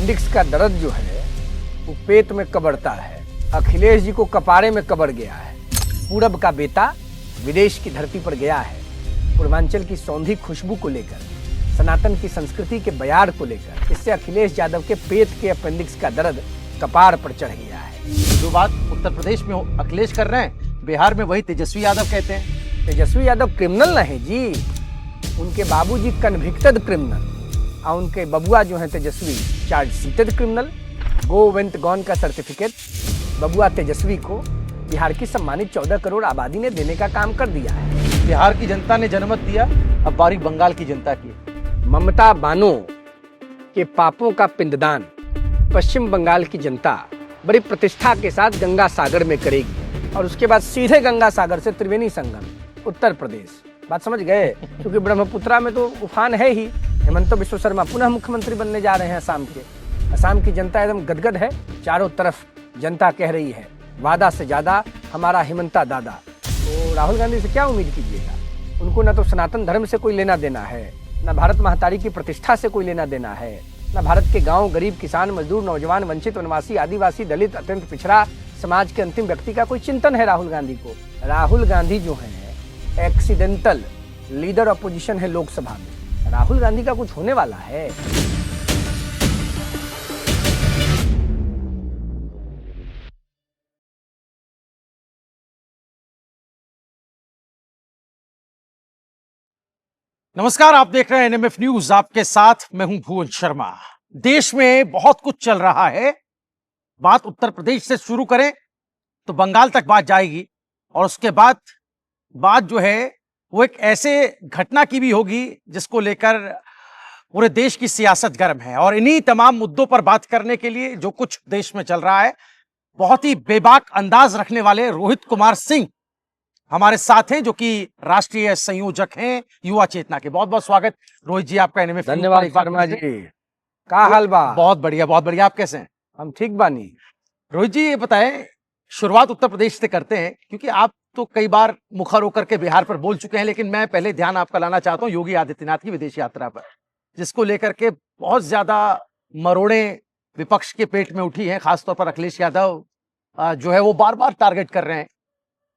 Appendix का दर्द जो है वो पेट में कबड़ता है। अखिलेश जी को कपारे में कबड़ गया है। पूरब का बेटा विदेश की धरती पर गया है। पूर्वांचल की सौंधी खुशबू को लेकर, सनातन की संस्कृति के बयार को लेकर, इससे अखिलेश यादव के पेट के अपेंडिक्स का दर्द कपार पर चढ़ गया है। जो बात उत्तर प्रदेश में अखिलेश कर रहे हैं, बिहार में वही तेजस्वी यादव कहते हैं। तेजस्वी यादव क्रिमिनल नहीं जी, उनके बाबूजी कन्विक्टेड क्रिमिनल और उनके बबुआ जो है Tejashwi charge sheeted criminal. Go went gone का सर्टिफिकेट बबुआ तेजस्वी को बिहार की सम्मानित 14 करोड़ आबादी ने देने का काम कर दिया है। बिहार की जनता ने जनमत दिया, अब बारी बंगाल की जनता की। ममता बानो के पापों का पिंडदान पश्चिम बंगाल की जनता बड़ी प्रतिष्ठा के साथ गंगा सागर में करेगी और उसके बाद सीधे गंगा सागर से त्रिवेणी संगम उत्तर प्रदेश। बात समझ गए? क्योंकि ब्रह्मपुत्रा में तो उफान है ही। हेमंत बिश्व शर्मा पुनः मुख्यमंत्री बनने जा रहे हैं असम के। असम की जनता एकदम गदगद है। चारों तरफ जनता कह रही है वादा से ज्यादा हमारा हेमंता दादा। तो राहुल गांधी से क्या उम्मीद कीजिएगा? उनको न तो सनातन धर्म से कोई लेना देना है, न भारत महतारी की प्रतिष्ठा से कोई लेना देना है, न भारत के गांव, गरीब, किसान, मजदूर, नौजवान, वंचित, वनवासी, आदिवासी, दलित, अत्यंत पिछड़ा समाज के अंतिम व्यक्ति का कोई चिंतन है राहुल गांधी को। राहुल गांधी जो है एक्सीडेंटल लीडर अपोजिशन है लोकसभा में। राहुल गांधी का कुछ होने वाला है? नमस्कार, आप देख रहे हैं एनएमएफ न्यूज। आपके साथ मैं हूं भुवन शर्मा। देश में बहुत कुछ चल रहा है। बात उत्तर प्रदेश से शुरू करें तो बंगाल तक बात जाएगी और उसके बाद बात जो है वो एक ऐसे घटना की भी होगी जिसको लेकर पूरे देश की सियासत गर्म है। और इन्हीं तमाम मुद्दों पर बात करने के लिए जो कुछ देश में चल रहा है, बहुत ही बेबाक अंदाज रखने वाले रोहित कुमार सिंह हमारे साथ हैं, जो कि राष्ट्रीय संयोजक हैं युवा चेतना के। बहुत बहुत स्वागत रोहित जी आपका एनएमएफ। धन्यवाद शर्मा जी। का हाल बा? बहुत बढ़िया, बहुत बढ़िया। आप कैसे हैं? हम ठीक बानी। रोहित जी ये बताएं, शुरुआत उत्तर प्रदेश से करते हैं क्योंकि आप तो कई बार मुखर होकर के बिहार पर बोल चुके हैं, लेकिन मैं पहले ध्यान आपका लाना चाहता हूं योगी आदित्यनाथ की विदेश यात्रा पर, जिसको लेकर के बहुत ज्यादा मरोड़े विपक्ष के पेट में उठी हैं। खासतौर पर अखिलेश यादव जो है वो बार बार टारगेट कर रहे हैं।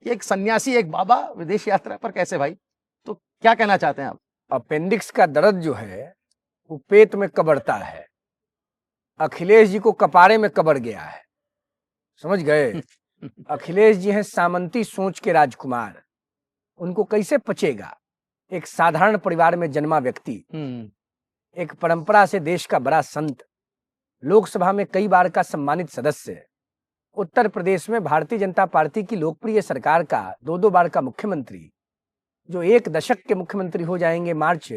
एक सन्यासी, एक बाबा विदेश यात्रा पर कैसे भाई? तो क्या कहना चाहते हैं आप? अपेंडिक्स का दर्द जो है वो पेट में कबड़ता है। अखिलेश जी को कपारे में कबड़ गया है। समझ गए? अखिलेश जी हैं सामंती सोच के राजकुमार। उनको कैसे पचेगा? एक साधारण परिवार में जन्मा व्यक्ति, एक परंपरा से देश का बड़ा संत, लोकसभा में कई बार का सम्मानित सदस्य, उत्तर प्रदेश में भारतीय जनता पार्टी की लोकप्रिय सरकार का 2 बार का मुख्यमंत्री, जो 1 दशक के मुख्यमंत्री हो जाएंगे मार्च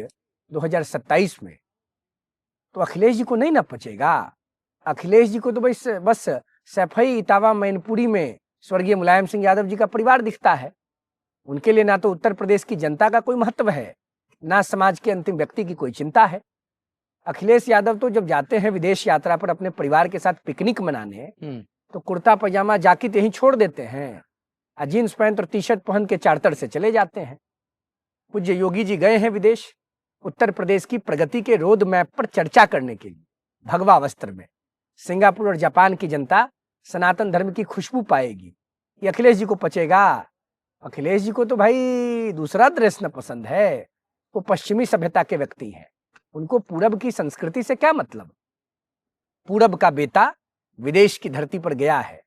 2027 में। तो अखिलेश जी को नहीं ना पचेगा। अखिलेश जी को तो बस सैफई इटावा मैनपुरी में स्वर्गीय मुलायम सिंह यादव जी का परिवार दिखता है। उनके लिए ना तो उत्तर प्रदेश की जनता का कोई महत्व है, ना समाज के अंतिम व्यक्ति की कोई चिंता है। अखिलेश यादव तो जब जाते हैं विदेश यात्रा पर अपने परिवार के साथ पिकनिक मनाने, तो कुर्ता पजामा जाकेट यहीं छोड़ देते हैं, जींस पैंट और टी शर्ट पहन के चार्टर से चले जाते हैं। पूज्य योगी जी गए हैं विदेश उत्तर प्रदेश की प्रगति के रोड मैप पर चर्चा करने के लिए, भगवा वस्त्र में। सिंगापुर और जापान की जनता सनातन धर्म की खुशबू पाएगी। ये अखिलेश जी को पचेगा? अखिलेश जी को तो भाई दूसरा ड्रेस न पसंद है। वो पश्चिमी सभ्यता के व्यक्ति हैं, उनको पूरब की संस्कृति से क्या मतलब? पूरब का बेटा विदेश की धरती पर गया है।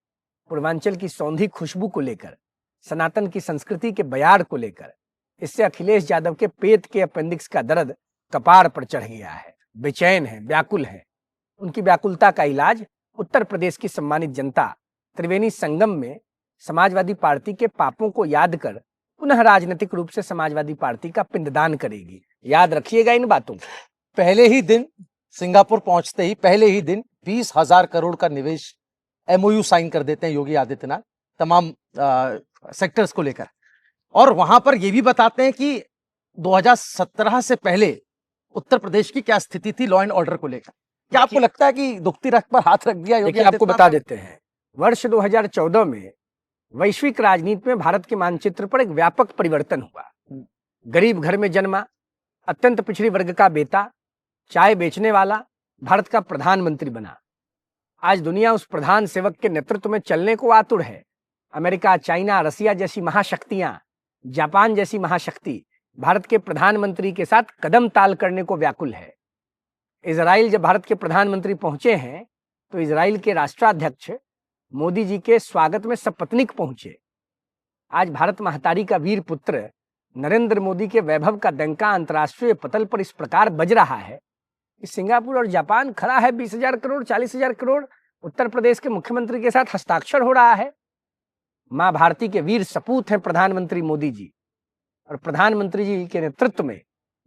पूर्वांचल की सौंधी खुशबू को लेकर, सनातन की संस्कृति के बयार को लेकर, इससे अखिलेश यादव के पेट के अपेंडिक्स का दर्द कपार पर चढ़ गया है। बेचैन है, व्याकुल है। उनकी व्याकुलता का इलाज उत्तर प्रदेश की सम्मानित जनता त्रिवेणी संगम में समाजवादी पार्टी के पापों को याद कर पुनः राजनीतिक रूप से समाजवादी पार्टी का पिंडदान करेगी। याद रखिएगा इन बातों को। पहले ही दिन सिंगापुर पहुंचते ही पहले ही दिन 20,000 करोड़ का निवेश एमओयू साइन कर देते हैं योगी आदित्यनाथ तमाम सेक्टर्स को लेकर। और वहां पर यह भी बताते हैं कि 2017 से पहले उत्तर प्रदेश की क्या स्थिति थी लॉ एंड ऑर्डर को लेकर। क्या आपको लगता है कि दुखती रथ पर हाथ रख दिया योगी? आपको बता देते हैं, वर्ष 2014 में वैश्विक राजनीति में भारत के मानचित्र पर एक व्यापक परिवर्तन हुआ। गरीब घर में जन्मा, अत्यंत पिछड़ी वर्ग का बेटा, चाय बेचने वाला, भारत का प्रधानमंत्री बना। आज दुनिया उस प्रधान सेवक के नेतृत्व में चलने को आतुर है। अमेरिका, चाइना, रसिया जैसी महाशक्तियां, जापान जैसी महाशक्ति भारत के प्रधानमंत्री के साथ कदम ताल करने को व्याकुल है। इजराइल जब भारत के प्रधानमंत्री पहुंचे हैं तो इजराइल के राष्ट्राध्यक्ष मोदी जी के स्वागत में सपत्नीक पहुंचे। आज भारत महतारी का वीर पुत्र नरेंद्र मोदी के वैभव का डंका अंतर्राष्ट्रीय पटल पर इस प्रकार बज रहा है कि सिंगापुर और जापान खड़ा है 20,000 करोड़ 40,000 करोड़, उत्तर प्रदेश के मुख्यमंत्री के साथ हस्ताक्षर हो रहा है। मां भारती के वीर सपूत हैं प्रधानमंत्री मोदी जी, और प्रधानमंत्री जी के नेतृत्व में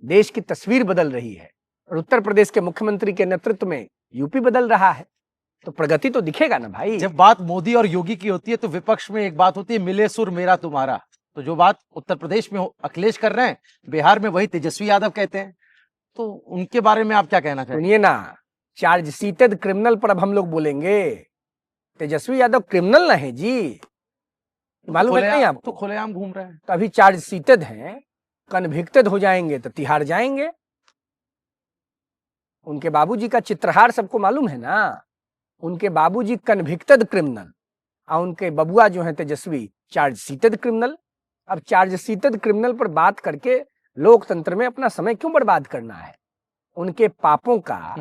देश की तस्वीर बदल रही है, और उत्तर प्रदेश के मुख्यमंत्री के नेतृत्व में यूपी बदल रहा है। तो प्रगति तो दिखेगा ना भाई। जब बात मोदी और योगी की होती है तो विपक्ष में एक बात होती है, मिले सुर मेरा तुम्हारा। तो जो बात उत्तर प्रदेश में अखिलेश कर रहे हैं, बिहार में वही तेजस्वी यादव कहते हैं। तो उनके बारे में आप क्या कहना चाहेंगे? सुनिए ना, चार्ज सीटेड क्रिमिनल पर अब हम लोग बोलेंगे। तेजस्वी यादव क्रिमिनल ना है जी, मालूम है नहीं आपको? तो खुलेआम घूम रहे हैं। तो अभी चार्ज सीटेड हैं, कन्विक्टेड हो जाएंगे तो तिहाड़ जाएंगे। उनके बाबूजी का चित्रहार सबको मालूम है ना। उनके बाबूजी कन्विक्टेड क्रिमिनल और उनके बबुआ जो है तेजस्वी चार्ज सीटेड क्रिमिनल। अब चार्ज सीटेड क्रिमिनल पर बात करके लोकतंत्र में अपना समय क्यों बर्बाद करना है? उनके पापों का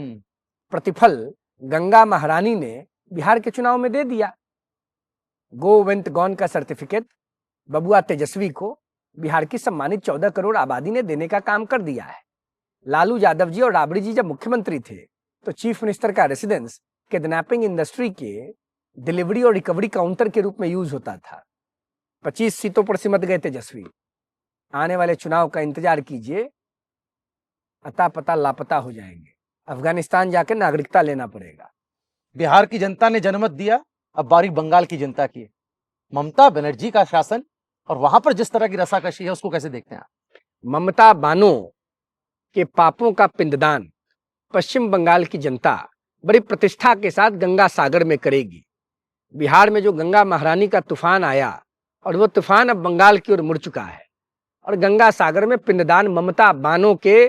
प्रतिफल गंगा महारानी ने बिहार के चुनाव में दे दिया। गो वेंट गॉन का सर्टिफिकेट बबुआ तेजस्वी को बिहार की सम्मानित 14 करोड़ आबादी ने देने का काम कर दिया है। लालू यादव जी और राबड़ी जी जब मुख्यमंत्री थे तो चीफ मिनिस्टर का रेसिडेंस किडनैपिंग इंडस्ट्री के डिलीवरी और रिकवरी काउंटर के रूप में यूज होता था। 25 सीटों पर सिमट गए तेजस्वी। आने वाले चुनाव का इंतजार कीजिए, अता पता लापता हो जाएंगे। अफगानिस्तान जाकर नागरिकता लेना पड़ेगा। बिहार की जनता ने जनमत दिया, अब बारी बंगाल की जनता की है। ममता बनर्जी का शासन और वहां पर जिस तरह की रसाकशी है उसको कैसे देखते हैं आप? ममता बानो के पापों का पिंडदान पश्चिम बंगाल की जनता बड़ी प्रतिष्ठा के साथ गंगा सागर में करेगी। बिहार में जो गंगा महारानी का तूफान आया और वो तूफान अब बंगाल की ओर मुड़ चुका है, और गंगा सागर में पिंडदान ममता बानो के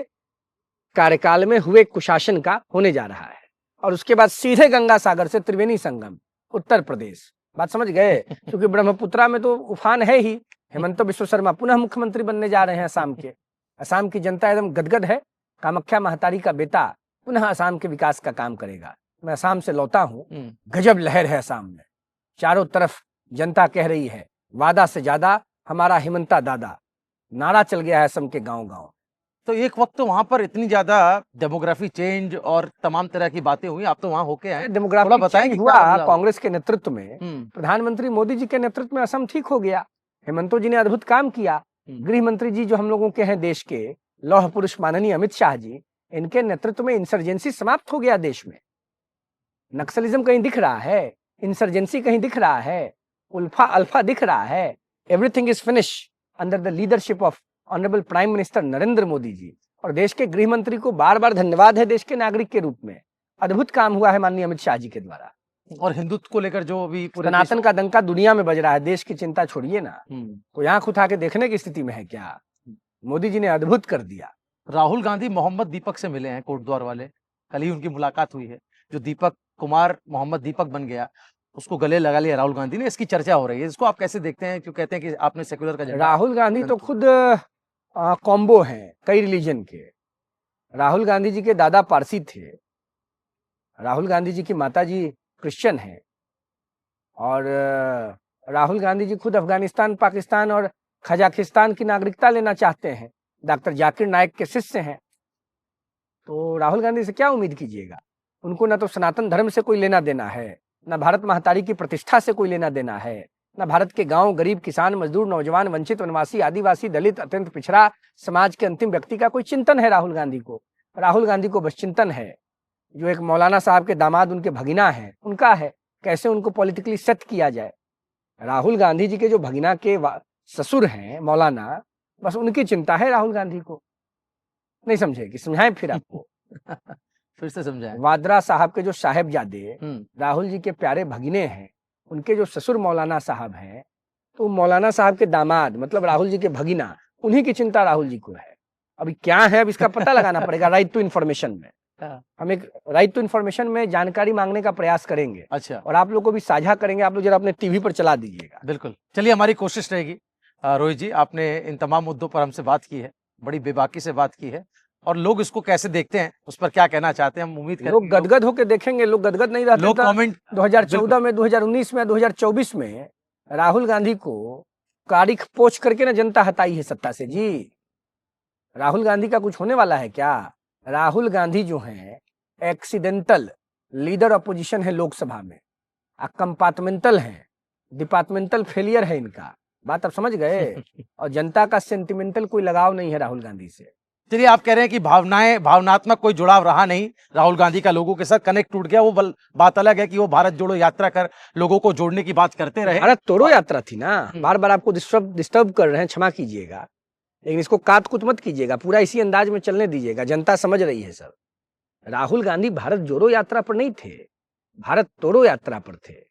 कार्यकाल में हुए कुशासन का होने जा रहा है। और उसके बाद सीधे गंगा सागर से त्रिवेणी संगम उत्तर प्रदेश। बात समझ गए? क्योंकि ब्रह्मपुत्रा में तो उफान है ही। हेमंत बिश्व शर्मा पुनः मुख्यमंत्री बनने जा रहे हैं असम के। असम की जनता एकदम गदगद है। कामाख्या महतारी का बेटा पुनः असम के विकास का काम करेगा। मैं असम से लौटा हूँ, गजब लहर है असम में। चारों तरफ जनता कह रही है वादा से ज्यादा हमारा हिमंता दादा। नारा चल गया है असम के गांव गांव। तो एक वक्त तो वहां पर इतनी ज्यादा डेमोग्राफी चेंज और तमाम तरह की बातें हुई, आप तो वहां होके आए, डेमोग्राफी चेंज हुआ कांग्रेस के नेतृत्व में। प्रधानमंत्री मोदी जी के नेतृत्व में असम ठीक हो गया। हेमंतो जी ने अद्भुत काम किया। गृह मंत्री जी जो हम लोगों के हैं देश के, लौह पुरुष माननीय अमित शाह जी, इनके नेतृत्व में इंसर्जेंसी समाप्त हो गया देश में। नक्सलिज्म कहीं दिख रहा है? इंसर्जेंसी कहीं दिख रहा है? उल्फा अल्फा दिख रहा है? Everything is finish under the leadership of honourable prime minister Narendra Modi ji. और देश के गृह मंत्री को बार बार धन्यवाद है देश के नागरिक के रूप में। अद्भुत काम हुआ है माननीय अमित शाह जी के द्वारा। और हिंदुत्व को लेकर जो भी सनातन का डंका दुनिया में बज रहा है, देश की चिंता छोड़िए ना। कोई आंख उठा के देखने की स्थिति में है क्या? मोदी जी ने अद्भुत कर दिया। राहुल गांधी मोहम्मद दीपक से मिले हैं, कोटद्वार वाले। कल ही उनकी मुलाकात हुई है। जो दीपक कुमार मोहम्मद दीपक बन गया, उसको गले लगा लिया राहुल गांधी ने। इसकी चर्चा हो रही है, इसको आप कैसे देखते हैं? क्यों कहते हैं कि आपने सेक्युलर का झंडा। राहुल गांधी तो खुद कॉम्बो हैं कई रिलीजन के। राहुल गांधी जी के दादा पारसी थे, राहुल गांधी जी की माता जी क्रिश्चियन हैं, और राहुल गांधी जी खुद अफगानिस्तान, पाकिस्तान और कजाकिस्तान की नागरिकता लेना चाहते हैं। डॉक्टर जाकिर नाइक के शिष्य हैं। तो राहुल गांधी से क्या उम्मीद कीजिएगा? उनको ना तो सनातन धर्म से कोई लेना देना है, ना भारत महतारी की प्रतिष्ठा से कोई लेना देना है, ना भारत के गांव, गरीब, किसान, मजदूर, नौजवान, वंचित, वनवासी, आदिवासी, दलित, अत्यंत पिछड़ा समाज के अंतिम व्यक्ति का कोई चिंतन है राहुल गांधी को। राहुल गांधी को बस चिंतन है जो एक मौलाना साहब के दामाद उनके भगिना है उनका है, कैसे उनको पॉलिटिकली सेट किया जाए। राहुल गांधी जी के जो भगिना के ससुर हैं मौलाना, बस उनकी चिंता है राहुल गांधी को। नहीं समझे कि समझाएं फिर आपको? फिर से समझाएं। वाड्रा साहब के जो साहेबजादे राहुल जी के प्यारे भगिने हैं, उनके जो ससुर मौलाना साहब हैं, तो मौलाना साहब के दामाद मतलब राहुल जी के भगिना, उन्हीं की चिंता राहुल जी को है। अभी क्या है अब इसका पता लगाना पड़ेगा राइट टू इन्फॉर्मेशन में। हाँ। हम एक राइट टू इन्फॉर्मेशन में जानकारी मांगने का प्रयास करेंगे अच्छा, और आप लोग को भी साझा करेंगे। आप लोग जरा अपने टीवी पर चला दीजिएगा। बिल्कुल। चलिए, हमारी कोशिश रहेगी। रोहित जी, आपने इन तमाम मुद्दों पर हमसे बात की है, बड़ी बेबाकी से बात की है, और लोग इसको कैसे देखते हैं, उस पर क्या कहना चाहते हैं, हम उम्मीद करते लोग हैं गदगद होकर देखेंगे। लोग गदगद नहीं रहते लोग था कमेंट 2014 में, 2019 में, 2024 में राहुल गांधी को कारिख पोछ करके ना जनता हटाई है सत्ता से जी। राहुल गांधी का कुछ होने वाला है क्या? राहुल गांधी जो हैं एक्सीडेंटल लीडर अपोजिशन है लोकसभा में, कंपार्टमेंटल हैं, डिपार्टमेंटल फेलियर है इनका। बात आप समझ गए? और जनता का सेंटिमेंटल कोई लगाव नहीं है राहुल गांधी से। चलिए, आप कह रहे हैं कि भावनात्मक कोई जुड़ाव रहा नहीं राहुल गांधी का लोगों के साथ, कनेक्ट टूट गया। वो बात अलग है कि वो भारत जोड़ो यात्रा कर लोगों को जोड़ने की बात करते रहे। भारत तोड़ो यात्रा थी ना। बार बार आपको डिस्टर्ब कर रहे हैं, क्षमा कीजिएगा, लेकिन इसको काट कुट मत कीजिएगा, पूरा इसी अंदाज में चलने दीजिएगा। जनता समझ रही है सब। राहुल गांधी भारत जोड़ो यात्रा पर नहीं थे, भारत तोड़ो यात्रा पर थे।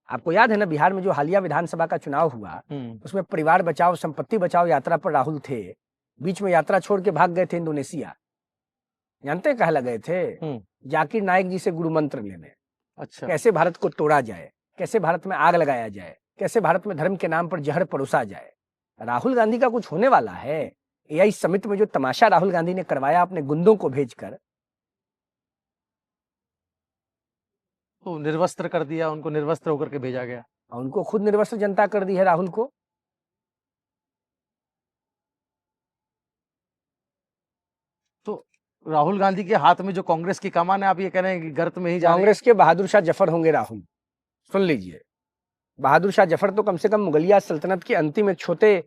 आपको याद है ना, बिहार में जो हालिया विधानसभा का चुनाव हुआ, उसमें परिवार बचाओ संपत्ति बचाओ यात्रा पर राहुल थे। बीच में यात्रा छोड़ के भाग गए थे इंडोनेशिया। जानते हैं कहला गए थे? जाकिर नाइक जी से गुरु मंत्र लेने। अच्छा, कैसे भारत को तोड़ा जाए, कैसे भारत में आग लगाया जाए, कैसे भारत में धर्म के नाम पर जहर परोसा जाए। राहुल गांधी का कुछ होने वाला है? एआई समिट में जो तमाशा राहुल गांधी ने करवाया अपने गुंडों को भेजकर, तो निर्वस्त्र कर दिया, उनको निर्वस्त्र होकर के भेजा गया। और उनको खुद निर्वस्त्र जनता कर दी है राहुल को। तो राहुल गांधी के हाथ में जो कांग्रेस की कमान है, आप ये कह रहे हैं कि गर्त में ही जा रहे हैं? कांग्रेस के बहादुर शाह जफर होंगे राहुल। सुन लीजिए, बहादुर शाह जफर तो कम से कम मुगलिया सल्तनत के अंतिम एक छोटे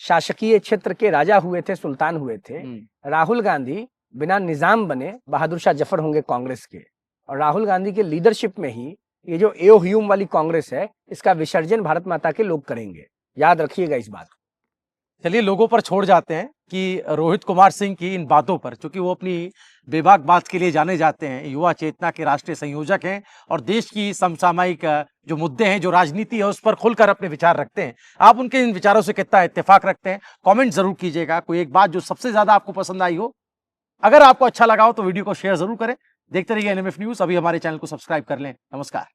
शासकीय क्षेत्र के राजा हुए थे, सुल्तान हुए थे। राहुल गांधी बिना निजाम बने बहादुर शाह जफर होंगे कांग्रेस के। और राहुल गांधी के लीडरशिप में ही ये जो एओ ह्यूम वाली कांग्रेस है, इसका विसर्जन भारत माता के लोग करेंगे। याद रखिएगा इस बात को। चलिए, लोगों पर छोड़ जाते हैं कि रोहित कुमार सिंह की इन बातों पर, क्योंकि वो अपनी बेबाक बात के लिए जाने जाते हैं, युवा चेतना के राष्ट्रीय संयोजक हैं और देश की समसामयिक जो मुद्दे हैं, जो राजनीति है, उस पर खुलकर अपने विचार रखते हैं। आप उनके इन विचारों से कितना इत्तेफाक रखते हैं, कमेंट जरूर कीजिएगा। कोई एक बात जो सबसे ज्यादा आपको पसंद आई हो, अगर आपको अच्छा लगा हो तो वीडियो को शेयर जरूर करें। देखते रहिए एनएमएफ न्यूज। अभी हमारे चैनल को सब्सक्राइब कर लें। नमस्कार।